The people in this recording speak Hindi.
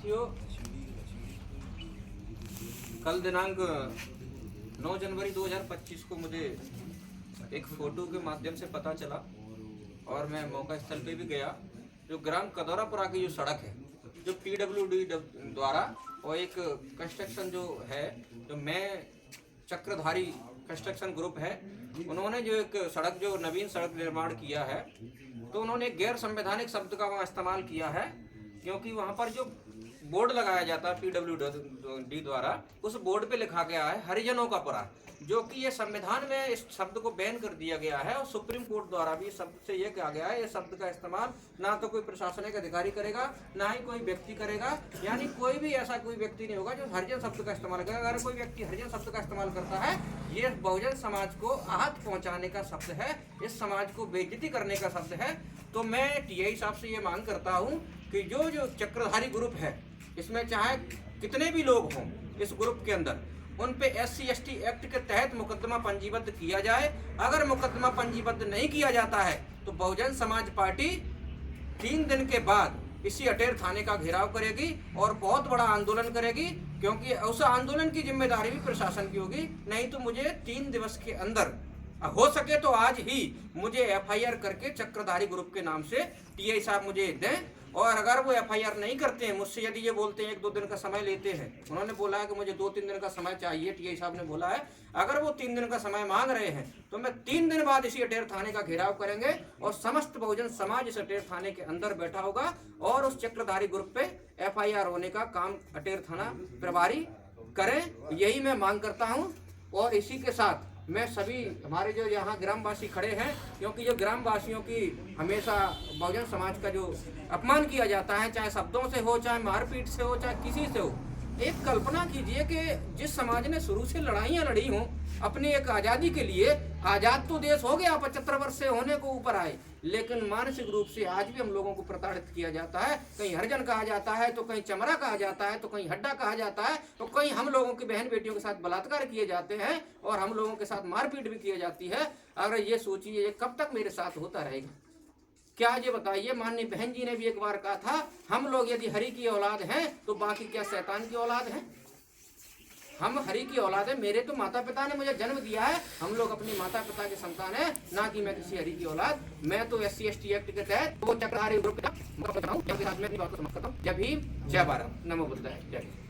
साथियों, कल दिनांक 9 जनवरी 2025 को मुझे एक फ़ोटो के माध्यम से पता चला और मैं मौका स्थल पे भी गया। जो ग्राम कदौरापुरा की जो सड़क है, जो PWD द्वारा और एक कंस्ट्रक्शन जो है, जो मैं चक्रधारी कंस्ट्रक्शन ग्रुप है, उन्होंने जो एक सड़क जो नवीन सड़क निर्माण किया है, तो उन्होंने एक गैर संवैधानिक शब्द का वहाँ इस्तेमाल किया है। क्योंकि वहाँ पर जो बोर्ड लगाया जाता है PWD द्वारा, उस बोर्ड पे लिखा गया है हरिजनों का पुरा, जो कि ये संविधान में इस शब्द को बैन कर दिया गया है और सुप्रीम कोर्ट द्वारा भी शब्द से ये कहा गया है ये शब्द का इस्तेमाल ना तो कोई प्रशासनिक अधिकारी करेगा, ना ही कोई व्यक्ति करेगा। यानी कोई भी ऐसा कोई व्यक्ति नहीं होगा जो हरिजन शब्द का इस्तेमाल करेगा। अगर कोई व्यक्ति हरिजन शब्द का इस्तेमाल करता है, ये बहुजन समाज को आहत पहुंचाने का शब्द है, इस समाज को बेइज्जती करने का शब्द है। तो मैं टीआई साहब से ये मांग करता हूँ कि जो चक्रधारी ग्रुप है, इसमें चाहे कितने भी लोग हों इस ग्रुप के अंदर, उन पे SC/ST एक्ट के तहत मुकदमा पंजीबद्ध किया जाए। अगर मुकदमा पंजीबद्ध नहीं किया जाता है तो बहुजन समाज पार्टी 3 दिन के बाद इसी अटेर थाने का घेराव करेगी और बहुत बड़ा आंदोलन करेगी। क्योंकि उस आंदोलन की जिम्मेदारी भी प्रशासन की होगी। नहीं तो मुझे 3 दिवस के अंदर, हो सके तो आज ही, मुझे FIR करके चक्रधारी ग्रुप के नाम से टीआई साहब मुझे दें। और अगर वो FIR नहीं करते हैं, मुझसे यदि ये बोलते हैं 1-2 दिन का समय लेते हैं, उन्होंने बोला है कि मुझे 2-3 दिन का समय चाहिए, टीआई साहब ने बोला है, अगर वो 3 दिन का समय मांग रहे हैं तो मैं 3 दिन बाद इसी अटेर थाने का घेराव करेंगे और समस्त बहुजन समाज इस अटेर थाने के अंदर बैठा होगा और उस चक्रधारी ग्रुप पे FIR होने का काम अटेर थाना प्रभारी करें। यही मैं मांग करता हूँ। और इसी के साथ मैं सभी हमारे जो यहाँ ग्रामवासी खड़े हैं, क्योंकि जो ग्रामवासियों की हमेशा बहुजन समाज का जो अपमान किया जाता है, चाहे शब्दों से हो, चाहे मारपीट से हो, चाहे किसी से हो। एक कल्पना कीजिए कि जिस समाज ने शुरू से लड़ाइयाँ लड़ी हों अपनी एक आज़ादी के लिए, आज़ाद तो देश हो गया, 75 वर्ष से होने को ऊपर आए, लेकिन मानसिक रूप से आज भी हम लोगों को प्रताड़ित किया जाता है। कहीं हरिजन कहा जाता है, तो कहीं चमड़ा कहा जाता है, तो कहीं हड्डा कहा जाता है, तो कहीं हम लोगों की बहन बेटियों के साथ बलात्कार किए जाते हैं और हम लोगों के साथ मारपीट भी की जाती है। अगर ये सोचिए ये कब तक मेरे साथ होता रहेगा, क्या ये बताइए। माननीय बहन जी ने भी एक बार कहा था, हम लोग यदि हरि की औलाद हैं तो बाकी क्या शैतान की औलाद हैं? हम हरि की औलाद है। मेरे तो माता पिता ने मुझे जन्म दिया है, हम लोग अपने माता पिता के संतान है, ना कि मैं किसी हरि की औलाद। मैं तो SC/ST एक्ट के तहत वो चक्रधारी ग्रुप का साथ में अपनी बात को समाप्त करता हूँ। जय भीम, जय भारत, नमो बुद्धाय, जय।